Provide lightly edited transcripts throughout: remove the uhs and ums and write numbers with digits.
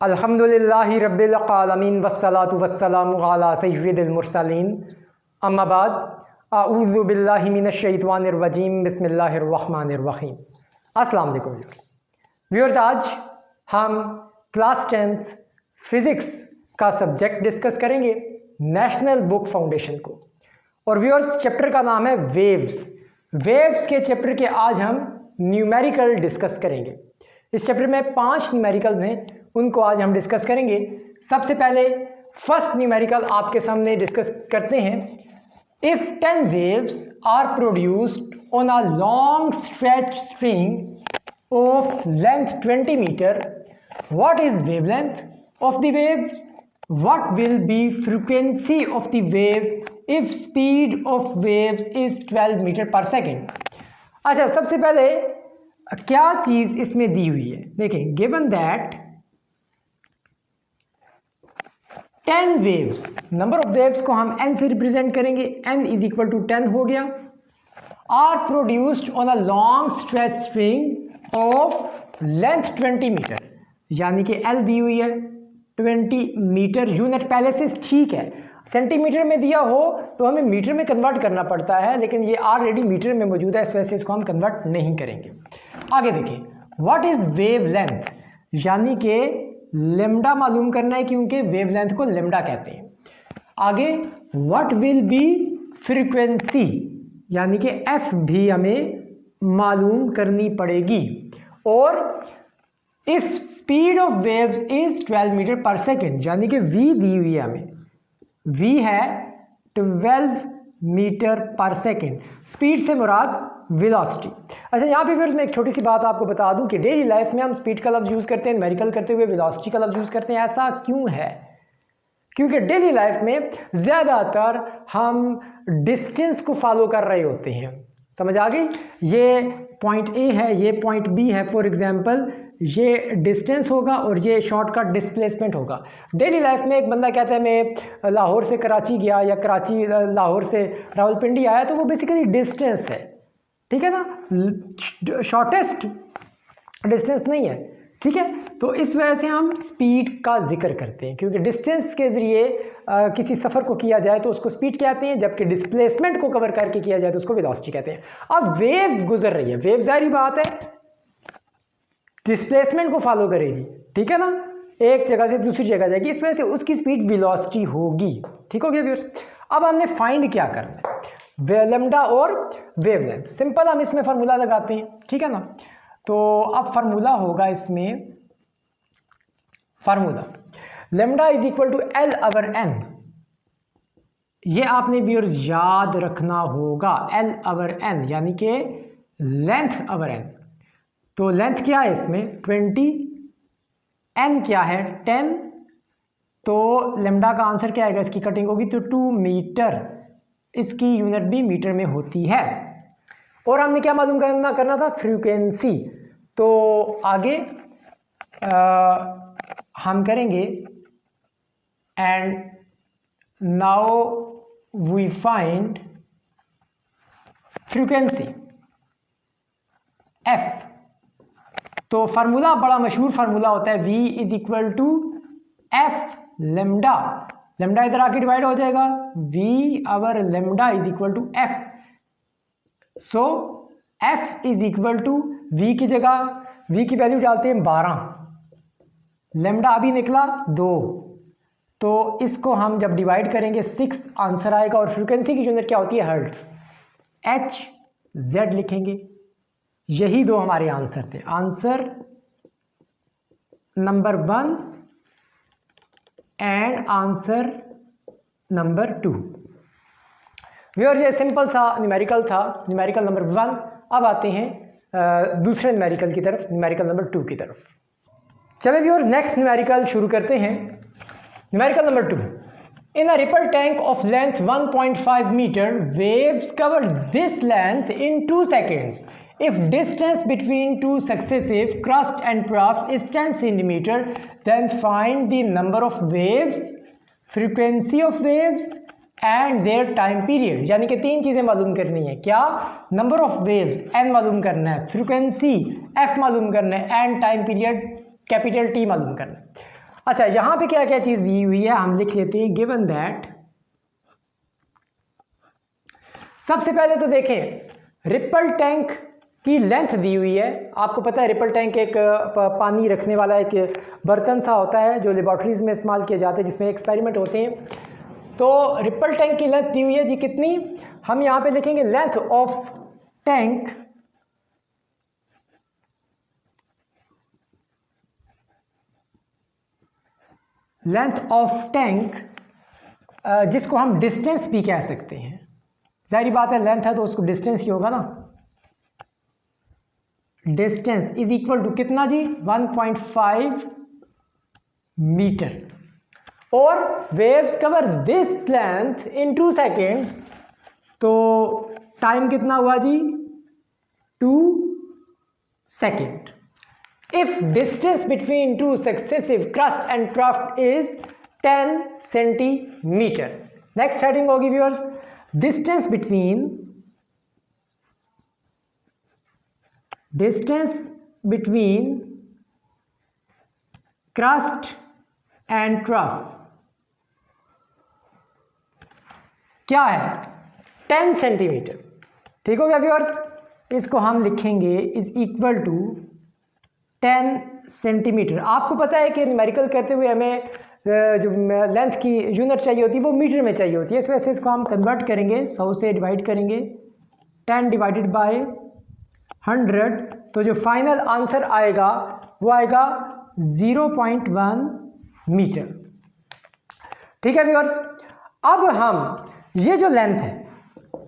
अल्हम्दुलिल्लाहि रब्बिल आलमीन वस्सलातु वस्सलामु अला सय्यिदिल मुरसलीन अम्मा बाद अऊज़ु बिल्लाहि मिनश शैतानिर रजीम बिस्मिल्लाहिर रहमानिर रहीम। अस्सलाम वालेकुम व्यूअर्स, आज हम क्लास 10th फिज़िक्स का सब्जेक्ट डिस्कस करेंगे, नेशनल बुक फाउंडेशन को। और व्यूअर्स, चैप्टर का नाम है वेव्स। वेव्स के चैप्टर के आज हम न्यूमेरिकल डिस्कस करेंगे। इस चैप्टर में 5 न्यूमेरिकल्स हैं, उनको आज हम डिस्कस करेंगे। सबसे पहले फर्स्ट न्यूमेरिकल आपके सामने डिस्कस करते हैं। If 10 waves are produced on a long stretch string of length 20 metre, what is wavelength of the waves? What will be frequency of the wave if speed of waves is 12 metre per second? अच्छा, सबसे पहले क्या चीज इसमें दी हुई है, देखें। Given that 10 waves, number of waves को हम n से रिप्रेजेंट करेंगे, n इज इक्वल टू 10 हो गया, are produced on a long stretch string of length 20 metre, यानी कि l दी हुई है 20 मीटर। यूनिट पहले से ठीक है, सेंटीमीटर में दिया हो तो हमें मीटर में कन्वर्ट करना पड़ता है, लेकिन ये ऑलरेडी मीटर में मौजूद है, इस वजह से इसको हम कन्वर्ट नहीं करेंगे। आगे देखिए, व्हाट इज वेव लेंथ, यानी कि लेमडा मालूम करना है, क्योंकि वेवलेंथ को लेमडा कहते हैं। आगे व्हाट विल बी फ्रीक्वेंसी, यानी कि एफ भी हमें मालूम करनी पड़ेगी। और if speed of waves is 12 metre per second, यानी कि वी दी हुई है हमें, वी है 12 मीटर पर सेकेंड। स्पीड से मुराद वेलोसिटी। अच्छा, यहाँ पे फिर मैं एक छोटी सी बात आपको बता दूं कि डेली लाइफ में हम स्पीड का लफ्ज़ यूज़ करते हैं, न्यूमेरिकल करते हुए वेलोसिटी का लफ्ज़ यूज़ करते हैं। ऐसा क्यों है? क्योंकि डेली लाइफ में ज़्यादातर हम डिस्टेंस को फॉलो कर रहे होते हैं। समझ आ गई? ये पॉइंट ए है, ये पॉइंट बी है, फॉर एग्जाम्पल ये डिस्टेंस होगा और ये शॉर्टकट डिस्प्लेसमेंट होगा। डेली लाइफ में एक बंदा कहता है मैं लाहौर से कराची गया, या कराची लाहौर से रावलपिंडी आया, तो वो बेसिकली डिस्टेंस है, ठीक है ना, शॉर्टेस्ट डिस्टेंस नहीं है, ठीक है। तो इस वजह से हम स्पीड का जिक्र करते हैं, क्योंकि डिस्टेंस के ज़रिए किसी सफ़र को किया जाए तो उसको स्पीड कहते हैं, जबकि डिस्प्लेसमेंट को कवर करके किया जाए तो उसको वेलोसिटी कहते हैं। अब वेव गुजर रही है, वेव जाहिर बात है डिस्प्लेसमेंट को फॉलो करेगी, ठीक है ना, एक जगह से दूसरी जगह जाएगी, इस वजह से उसकी स्पीड वेलोसिटी होगी। ठीक हो गया व्यूअर्स? अब हमने फाइंड क्या करना है, लेमडा और वेवलेंथ। सिंपल, हम इसमें फार्मूला लगाते हैं, ठीक है ना। तो अब फार्मूला होगा इसमें, formula lambda is equal to L over N. ये आपने व्यूअर्स याद रखना होगा, एल ओवर एन यानी कि लेंथ ओवर एन। तो लेंथ क्या है इसमें 20, एन क्या है 10, तो लेमडा का आंसर क्या आएगा, इसकी कटिंग होगी तो 2 मीटर, इसकी यूनिट भी मीटर में होती है। और हमने क्या मालूम करना था, फ्रीक्वेंसी। तो आगे हम करेंगे, and now we find frequency F. तो फार्मूला बड़ा मशहूर फार्मूला होता है, V is equal to F lambda. Lambda इधर आके डिवाइड हो जाएगा, V over lambda is equal to F. So F is equal to V की जगह V की वैल्यू डालते हैं 12, लेमडा अभी निकला 2, तो इसको हम जब डिवाइड करेंगे 6 आंसर आएगा। और फ्रीक्वेंसी की यूनिट क्या होती है, हर्ट्ज, HZ लिखेंगे। यही 2 हमारे आंसर थे, answer number 1 and answer number 2। Viewers, ये सिंपल सा न्यूमेरिकल था, न्यूमेरिकल नंबर 1। अब आते हैं दूसरे न्यूमेरिकल की तरफ, न्यूमेरिकल नंबर 2 की तरफ। चलिए व्यूअर्स, नेक्स्ट न्यूमेरिकल शुरू करते हैं। Numerical number 2, in a ripple tank of length 1.5 metre, waves cover this length in 2 seconds. If distance between two successive crust and trough is 10 centimeter, then find the number of waves, frequency of waves and their time period. यानी कि 3 चीज़ें मालूम करनी है। क्या? Number of waves n मालूम करना है, फ्रीक्वेंसी f मालूम करना है, and time period capital T मालूम करना है। अच्छा, यहाँ पे क्या क्या चीज़ दी हुई है हम लिख लेते हैं। गिवन दैट, सबसे पहले तो देखें रिपल टैंक की लेंथ दी हुई है। आपको पता है रिपल टैंक एक पानी रखने वाला एक बर्तन सा होता है जो लेबॉर्ट्रीज में इस्तेमाल किए जाते हैं, जिसमें एक्सपेरिमेंट होते हैं। तो रिपल टैंक की लेंथ दी हुई है जी कितनी, हम यहाँ पे लिखेंगे लेंथ ऑफ टैंक जिसको हम डिस्टेंस भी कह सकते हैं। जाहिर बात है लेंथ है तो उसको डिस्टेंस ही होगा ना। डिस्टेंस इज इक्वल टू कितना जी, 1.5 मीटर। और waves cover this length in 2 seconds, तो टाइम कितना हुआ जी, 2 second. If distance between two successive crust and trough is 10 centimeter. Next heading होगी viewers, distance between crust and trough क्या है, 10 centimetre. ठीक हो गया viewers, इसको हम लिखेंगे इज इक्वल टू 10 सेंटीमीटर। आपको पता है कि न्यूमेरिकल करते हुए हमें जो लेंथ की यूनिट चाहिए होती है वो मीटर में चाहिए होती है। इस वजह से इसको हम कन्वर्ट करेंगे, 100 से डिवाइड करेंगे, 10 डिवाइडेड बाय 100, तो जो फाइनल आंसर आएगा वो आएगा 0.1 मीटर। ठीक है व्यूअर्स, अब हम ये जो लेंथ है,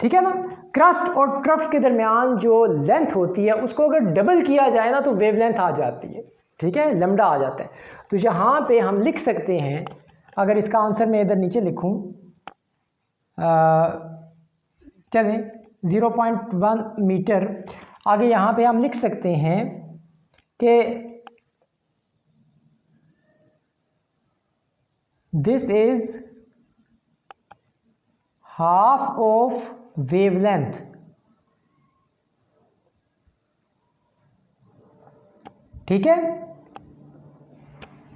ठीक है ना, क्रस्ट और ट्रफ के दरमियान जो लेंथ होती है उसको अगर डबल किया जाए ना तो वेवलेंथ आ जाती है। ठीक है, लैम्डा आ जाता है। तो यहाँ पे हम लिख सकते हैं, अगर इसका आंसर मैं इधर नीचे लिखूँ, चलें 0.1 मीटर, आगे यहाँ पे हम लिख सकते हैं कि this is half of wavelength. ठीक है,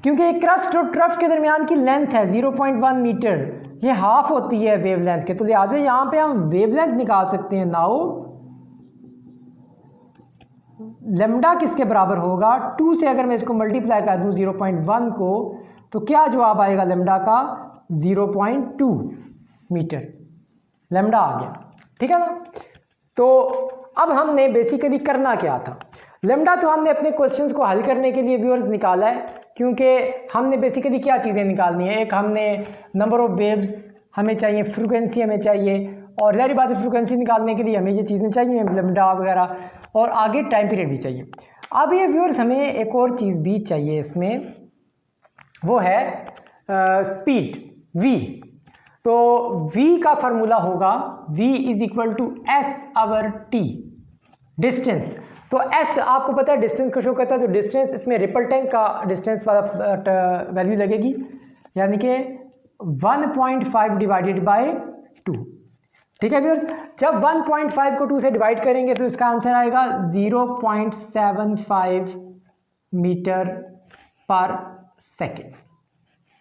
क्योंकि क्रस्ट और ट्रफ के दरमियान की लेंथ है 0.1 मीटर, ये हाफ होती है वेवलेंथ के, तो लिहाजा यहां पे हम वेवलेंथ निकाल सकते हैं। नाउ लैम्डा किसके बराबर होगा, 2 से अगर मैं इसको मल्टीप्लाई कर दूं 0.1 को, तो क्या जवाब आएगा लैम्डा का, 0.2 मीटर। लैम्डा आ गया। ठीक है ना। तो अब हमने बेसिकली करना क्या था, लैम्डा तो हमने अपने क्वेश्चंस को हल करने के लिए व्यूअर्स निकाला है, क्योंकि हमने बेसिकली क्या चीज़ें निकालनी है, एक हमने नंबर ऑफ वेव्स हमें चाहिए, फ्रीक्वेंसी हमें चाहिए, और जाहिर बात है फ्रीक्वेंसी निकालने के लिए हमें ये चीज़ें चाहिए, लैम्डा वगैरह, और आगे टाइम पीरियड भी चाहिए। अब ये व्यूअर्स हमें एक और चीज़ भी चाहिए इसमें, वो है स्पीड v। तो v का फार्मूला होगा v is equal to S over T, distance. तो s आपको पता है डिस्टेंस को शो करता है, तो डिस्टेंस इसमें रिपल टैंक का डिस्टेंस वाला वैल्यू लगेगी, यानी कि 1.5 डिवाइडेड बाय 2। ठीक है व्यूअर्स, जब 1.5 को 2 से डिवाइड करेंगे तो इसका आंसर आएगा 0.75 मीटर पर सेकेंड।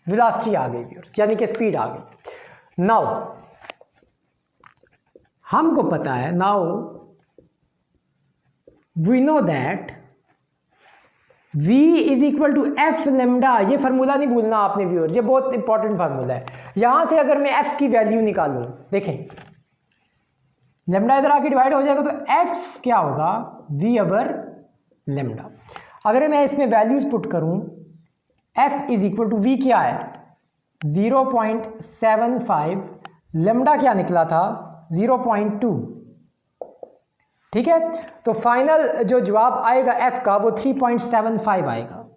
वेलोसिटी आ गई व्यूअर्स, यानी कि स्पीड आ गई। नाउ हमको पता है, now we know that v is equal to F lambda. ये फार्मूला नहीं भूलना आपने व्यूअर्स, ये बहुत इंपॉर्टेंट फार्मूला है। यहां से अगर मैं f की वैल्यू निकालूं, देखें लेमडा इधर आके डिवाइड हो जाएगा तो f क्या होगा, v अवर लेमडा। अगर मैं इसमें वैल्यूज पुट करूं, f is equal to v क्या है 0.75, लेमडा क्या निकला था 0.2। ठीक है, तो फाइनल जो जवाब आएगा f का वो 3.75 आएगा।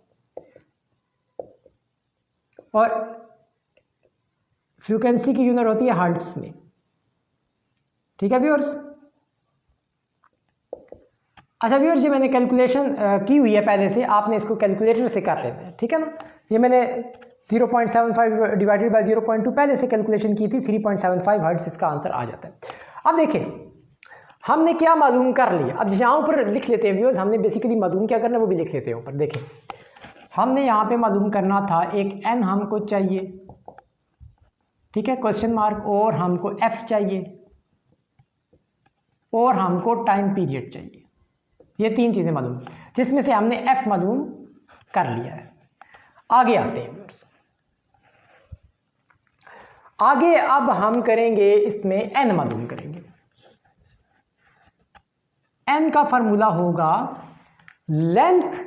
और फ्रीक्वेंसी की यूनिट होती है हर्ट्ज में। ठीक है व्यूअर्स। अच्छा व्यूअर्स, ये मैंने कैलकुलेशन की हुई है पहले से, आपने इसको कैलकुलेटर से कर लेना है। ठीक है ना, ये मैंने 0.75 डिवाइडेड बाय 0.2 पहले से कैलकुलेशन की थी, 3.75 हर्ट्ज इसका आंसर आ जाता है। अब देखें हमने क्या मालूम कर लिया, अब यहाँ ऊपर लिख लेते हैं व्यूअर्स, हमने बेसिकली मालूम क्या करना है वो भी लिख लेते हैं ऊपर। देखें हमने यहाँ पे मालूम करना था एक n हमको चाहिए, ठीक है, क्वेश्चन मार्क, और हमको f चाहिए और हमको टाइम पीरियड चाहिए। ये 3 चीज़ें मालूम, जिसमें से हमने f मालूम कर लिया है। आगे आते हैं व्यूअर्स, आगे अब हम करेंगे इसमें n मालूम करेंगे। n का फार्मूला होगा length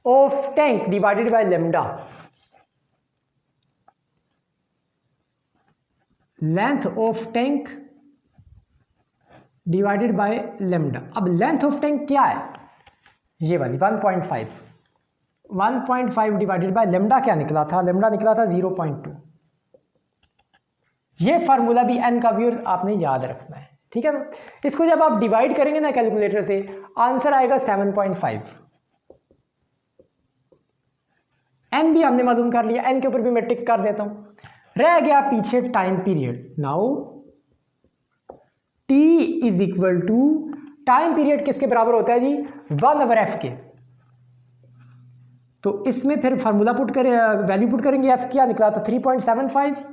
of tank divided by lambda, length of tank divided by lambda. अब लेंथ ऑफ टैंक क्या है, ये वाली 1.5 डिवाइडेड बाय लेमडा क्या निकला था, लेमडा निकला था 0.2। ये फार्मूला भी n का व्यूअर्स आपने याद रखना है, ठीक है ना। इसको जब आप डिवाइड करेंगे ना कैलकुलेटर से, आंसर आएगा 7.5। n भी हमने मालूम कर लिया, n के ऊपर भी मैं टिक कर देता हूं। रह गया पीछे time period. Now t is equal to, time period किसके बराबर होता है जी, 1/f के। तो इसमें फिर फार्मूला पुट करें, वैल्यू पुट करेंगे, f क्या निकला था 3.75।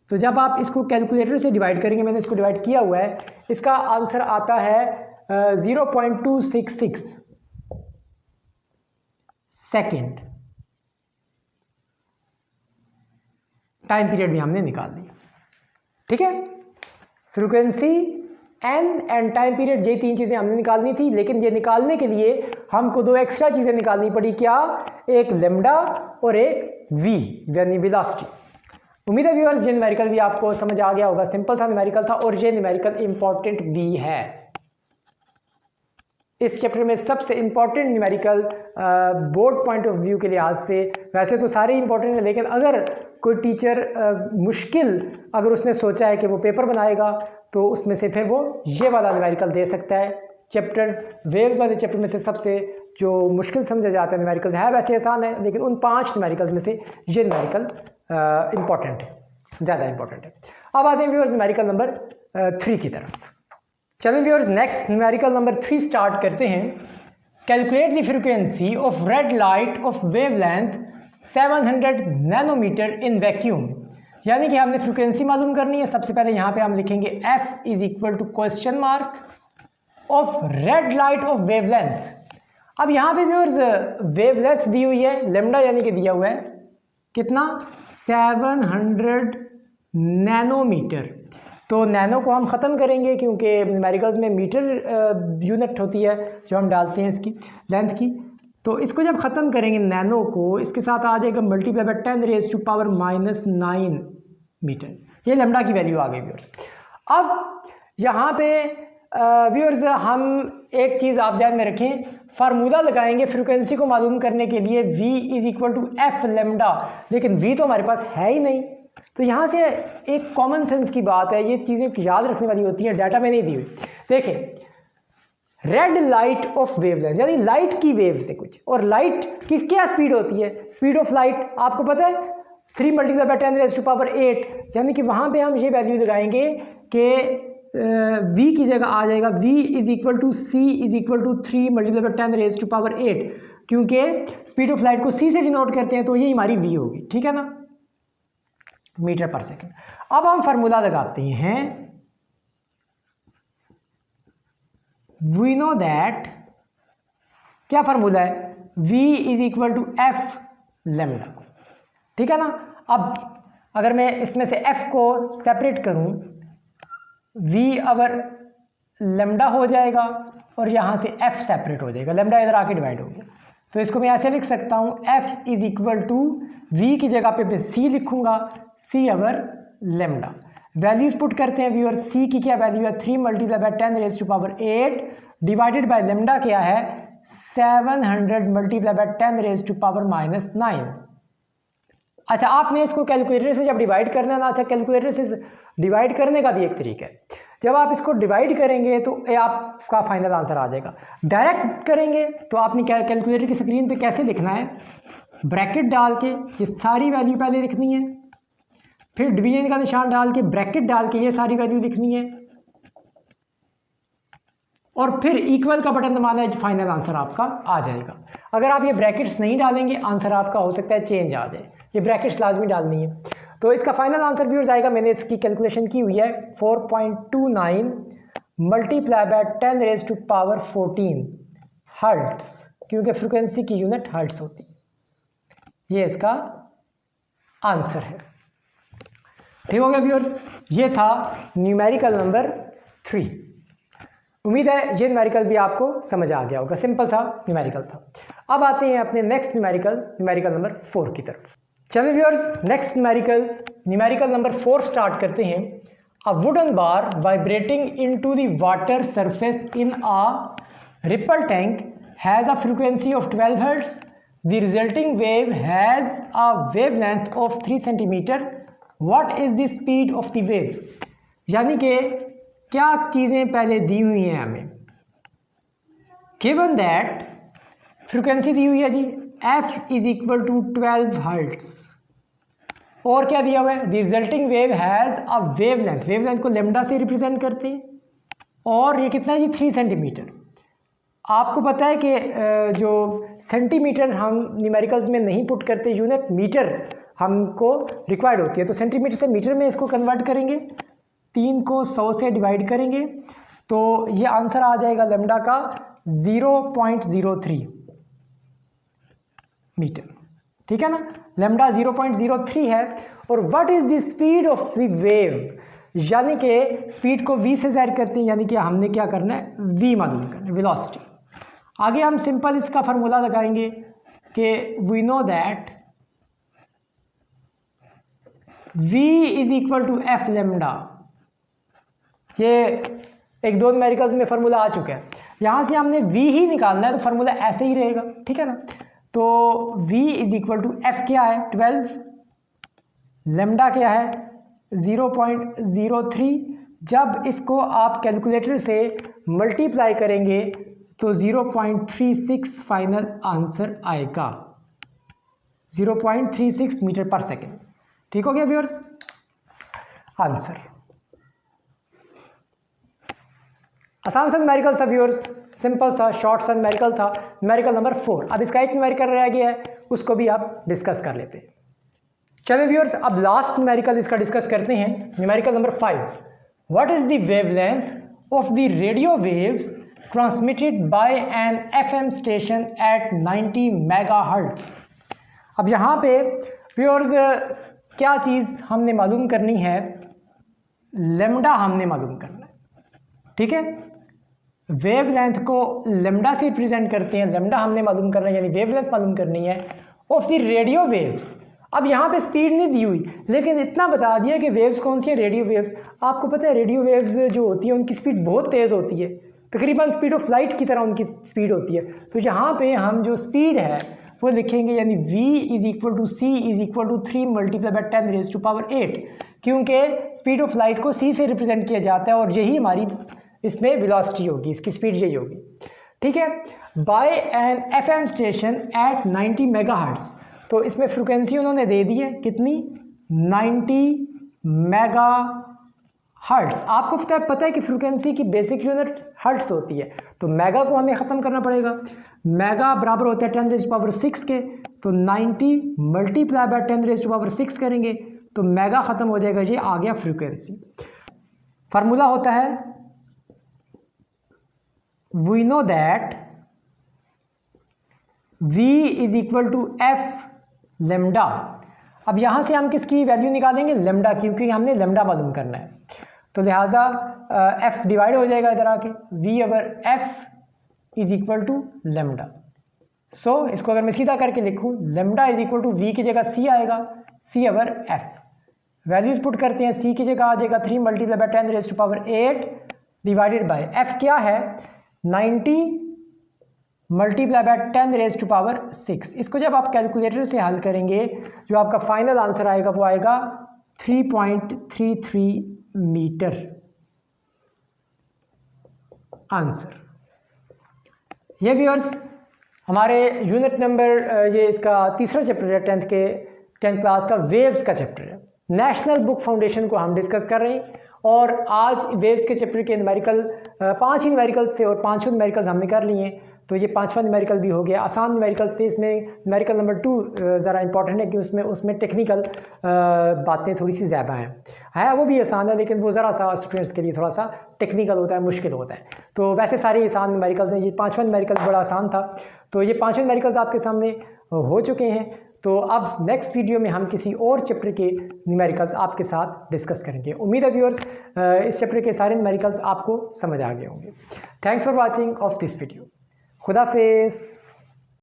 तो जब आप इसको कैलकुलेटर से डिवाइड करेंगे, मैंने इसको डिवाइड किया हुआ है, इसका आंसर आता है 0.266 सेकेंड। टाइम पीरियड भी हमने निकाल लिया, ठीक है। Frequency n and time period, ये 3 चीज़ें हमने निकालनी थी, लेकिन ये निकालने के लिए हमको 2 एक्स्ट्रा चीज़ें निकालनी पड़ी। क्या, एक लेमडा और एक v यानी वेलोसिटी। उम्मीद है व्यूअर्स ये न्यूमेरिकल भी आपको समझ आ गया होगा। सिंपल सा न्यूमेरिकल था और ये न्यूमेरिकल इंपॉर्टेंट भी है। इस चैप्टर में सबसे important numerical board point of view के लिहाज से, वैसे तो सारे इंपॉर्टेंट हैं, लेकिन अगर कोई टीचर मुश्किल अगर उसने सोचा है कि वो पेपर बनाएगा, तो उसमें से फिर वो ये वाला न्यूमेरिकल दे सकता है। चैप्टर वेव्स वाले चैप्टर में से सबसे जो मुश्किल समझा जाता है न्यूमेरिकल्स, है वैसे आसान है, लेकिन उन 5 न्यूमेरिकल्स में से ये न्यूमेरिकल इंपॉर्टेंट है, ज़्यादा इंपॉर्टेंट है। अब आते हैं व्यूअर्स न्यूमेरिकल नंबर 3 की तरफ। चलिए viewers next numerical number 3 start करते हैं। Calculate the frequency of red light of wavelength 700 nanometre in vacuum. यानी कि हमने फ्रीक्वेंसी मालूम करनी है। सबसे पहले यहाँ पे हम लिखेंगे f is equal to question mark of red light of wavelength. अब यहाँ पे व्यूअर्स वेवलेंथ दी हुई है, लेमडा यानी कि दिया हुआ है कितना, 700 नैनोमीटर। तो नैनो को हम ख़त्म करेंगे क्योंकि न्यूमेरिकल्स में मीटर यूनिट होती है जो हम डालते हैं इसकी लेंथ की। तो इसको जब ख़त्म करेंगे नैनो को, इसके साथ आ जाएगा मल्टीप्लाई बाय 10⁻⁻⁹ मीटर। ये लेमडा की वैल्यू आ गई व्यूअर्स। अब यहाँ पे व्यूअर्स हम एक चीज़ आप ध्यान में रखें, फार्मूला लगाएंगे फ्रीक्वेंसी को मालूम करने के लिए v is equal to F lambda, लेकिन v तो हमारे पास है ही नहीं। तो यहाँ से एक कॉमन सेंस की बात है, ये चीज़ें याद रखने वाली होती हैं, डाटा में नहीं दी हुई। देखें, रेड लाइट ऑफ वेवलेंथ यानी लाइट की वेव से कुछ, और लाइट की क्या स्पीड होती है, स्पीड ऑफ लाइट आपको पता है 3 × 10⁸, यानी कि वहाँ पे हम ये वैल्यू लगाएंगे कि v की जगह आ जाएगा v is equal to c is equal to 3 × 10⁸, क्योंकि स्पीड ऑफ लाइट को c से डिनोट करते हैं, तो ये हमारी v होगी, ठीक है ना, मीटर पर सेकेंड। अब हम फार्मूला लगाते हैं, वी नो दैट, क्या फार्मूला है, v is equal to F lambda, ठीक है ना। अब अगर मैं इसमें से f को सेपरेट करूं, v अगर लेमडा हो जाएगा और यहाँ से f सेपरेट हो जाएगा, लेमडा इधर आके डिवाइड हो गया, तो इसको मैं ऐसे लिख सकता हूँ f is equal to v की जगह पे मैं c लिखूंगा, c अगर लेमडा। वैल्यूज पुट करते हैं व्यूअर, c की क्या वैल्यू है 3 × 10⁸ डिवाइडेड बाय लेमडा क्या है 700 × 10⁻⁹। अच्छा, आपने इसको कैलकुलेटर से जब डिवाइड करना है ना, अच्छा कैलकुलेटर से डिवाइड करने का भी एक तरीका है, जब आप इसको डिवाइड करेंगे तो आपका फाइनल आंसर आ जाएगा। डायरेक्ट करेंगे तो आपने क्या कैलकुलेटर की स्क्रीन पे कैसे लिखना है, ब्रैकेट डाल के ये सारी वैल्यू पहले लिखनी है, फिर डिवीजन का निशान डाल के ब्रैकेट डाल के ये सारी वैल्यू लिखनी है, और फिर इक्वल का बटन दबाना है, फाइनल आंसर आपका आ जाएगा। अगर आप ये ब्रैकेट्स नहीं डालेंगे आंसर आपका हो सकता है चेंज आ जाए, ये ब्रैकेट्स लाजमी डालनी है। तो इसका फाइनल आंसर व्यूअर्स आएगा, मैंने इसकी कैलकुलेशन की हुई है 4.29 multiply by 10 raise to power 14 hertz, क्योंकि फ्रिक्वेंसी की यूनिट हर्ट्स होती है। ये इसका आंसर है। ठीक हो गया व्यूअर्स, ये था न्यूमेरिकल नंबर 3। उम्मीद है ये न्यूमेरिकल भी आपको समझ आ गया होगा, सिंपल सा न्यूमेरिकल था। अब आते हैं अपने नेक्स्ट न्यूमेरिकल नंबर 4 की तरफ। चलिए viewers, next numerical number 4 start करते हैं। A wooden bar vibrating into the water surface in a ripple tank has a frequency of 12 hertz. The resulting wave has a wavelength of 3 centimetre. What is the speed of the wave? यानी कि क्या चीज़ें पहले दी हुई हैं हमें। Given that frequency दी हुई है जी f is equal to 12 hertz, और क्या दिया हुआ है, the resulting wave has a wavelength, wavelength को लेमडा से रिप्रेजेंट करते हैं, और ये कितना है जी 3 सेंटीमीटर। आपको पता है कि जो सेंटीमीटर हम न्यूमेरिकल्स में नहीं पुट करते, यूनिट मीटर हमको रिक्वायर्ड होती है, तो सेंटीमीटर से मीटर में इसको कन्वर्ट करेंगे, 3 को 100 से डिवाइड करेंगे, तो ये आंसर आ जाएगा लेमडा का 0.03 मीटर। ठीक है ना, लेमडा 0.03 है। और what is the speed of the wave, यानी कि स्पीड को v से ज़ाहिर करते हैं, यानी कि हमने क्या करना है, v मालूम करना है, वेलोसिटी। आगे हम सिंपल इसका फार्मूला लगाएंगे कि we know that v is equal to F lambda. ये एक दो न्यूमेरिकल्स में फार्मूला आ चुका है, यहाँ से हमने v ही निकालना है, तो फार्मूला ऐसे ही रहेगा। ठीक है ना, तो v is equal to F क्या है 12, लेमडा क्या है 0.03। जब इसको आप कैलकुलेटर से मल्टीप्लाई करेंगे तो 0.36 फाइनल आंसर आएगा, 0.36 मीटर पर सेकेंड। ठीक हो गया व्यूअर्स, आंसर आसान सा न्यूमेरिकल सा व्यूअर्स, सिंपल सा शॉर्ट सा न्यूमेरिकल था, न्यूमेरिकल नंबर 4। अब इसका एक न्यूमेरिकल रह गया है, उसको भी आप डिस्कस कर लेते हैं। चलिए व्यूअर्स, अब लास्ट न्यूमेरिकल इसका डिस्कस करते हैं, numerical number 5। What is the wavelength of the radio waves transmitted by an FM station at 90 megahertz. अब यहाँ पे व्यूअर्स क्या चीज़ हमने मालूम करनी है, लेमडा हमने मालूम करना है। ठीक है, वेवलेंथ को लेमडा से रिप्रेजेंट करते हैं, लेमडा हमने मालूम करना है, यानी वेवलेंथ मालूम करनी है ऑफ द रेडियो वेव्स। अब यहाँ पे स्पीड नहीं दी हुई, लेकिन इतना बता दिया कि वेव्स कौन सी हैं, रेडियो वेव्स। आपको पता है रेडियो वेव्स जो होती है उनकी स्पीड बहुत तेज़ होती है, तकरीबन स्पीड ऑफ लाइट की तरह उनकी स्पीड होती है। तो यहाँ पे हम जो स्पीड है वो लिखेंगे, यानी v is equal to c is equal to 3 multiply by 10 raise to power 8, क्योंकि स्पीड ऑफ लाइट को c से रिप्रेजेंट किया जाता है, और यही हमारी इसमें वेलोसिटी होगी, इसकी स्पीड यही होगी। ठीक है, by an FM station at 90 megahertz, तो इसमें फ्रिक्वेंसी उन्होंने दे दी है कितनी, 90 मेगाहर्ट्ज। आपको पता है कि फ्रिक्वेंसी की बेसिक यूनिट हर्ट्ज होती है, तो मेगा को हमें ख़त्म करना पड़ेगा। मेगा बराबर होता है 10 रेज़ टू पावर 6 के, तो 90 multiply by 10 raise to power 6 करेंगे तो मेगा ख़त्म हो जाएगा, ये आ गया फ्रीक्वेंसी। फार्मूला होता है we know that v is equal to F lambda. अब यहाँ से हम किसकी वैल्यू निकालेंगे, लेमडा की, क्योंकि हमने लेमडा मालूम करना है, तो लिहाजा f डिवाइड हो जाएगा इधर आके, v over f is equal to lambda. So इसको अगर मैं सीधा करके लिखूँ, lambda is equal to v की जगह c आएगा, c over f। Values put करते हैं, c की जगह आ जाएगा 3 multiply by 10 raise to power 8 divided by f क्या है 90 multiply by 10 raise to power 6। इसको जब आप कैलकुलेटर से हल करेंगे, जो आपका फाइनल आंसर आएगा वो आएगा 3.33 मीटर आंसर। ये व्यूअर्स हमारे यूनिट नंबर, ये इसका तीसरा चैप्टर है 10th क्लास का, वेव्स का चैप्टर है। नेशनल बुक फाउंडेशन को हम डिस्कस कर रहे हैं, और आज वेव्स के चैप्टर के न्यूमेरिकल 5 ही न्यूमेरिकल्स थे, और 5 न्यूमेरिकल्स हमने कर लिए हैं। तो ये 5वां न्यूमेरिकल भी हो गया। आसान न्यूमेरिकल से इसमें न्यूमेरिकल नंबर 2 ज़रा इंपॉर्टेंट है कि उसमें टेक्निकल बातें थोड़ी सी ज़्यादा हैं। वो भी आसान है लेकिन वो ज़रा सा स्टूडेंट्स के लिए थोड़ा सा टेक्निकल होता है, मुश्किल होता है। तो वैसे सारे आसान न्यूमेरिकल्स हैं, ये 5वां न्यूमेरिकल बड़ा आसान था। तो ये 5 न्यूमेरिकल्स आपके सामने हो चुके हैं। तो अब नेक्स्ट वीडियो में हम किसी और चैप्टर के न्यूमेरिकल्स आपके साथ डिस्कस करेंगे। उम्मीद है व्यूअर्स इस चैप्टर के सारे न्यूमेरिकल्स आपको समझ आ गए होंगे। Thanks for watching of this video. खुदा हाफिज़।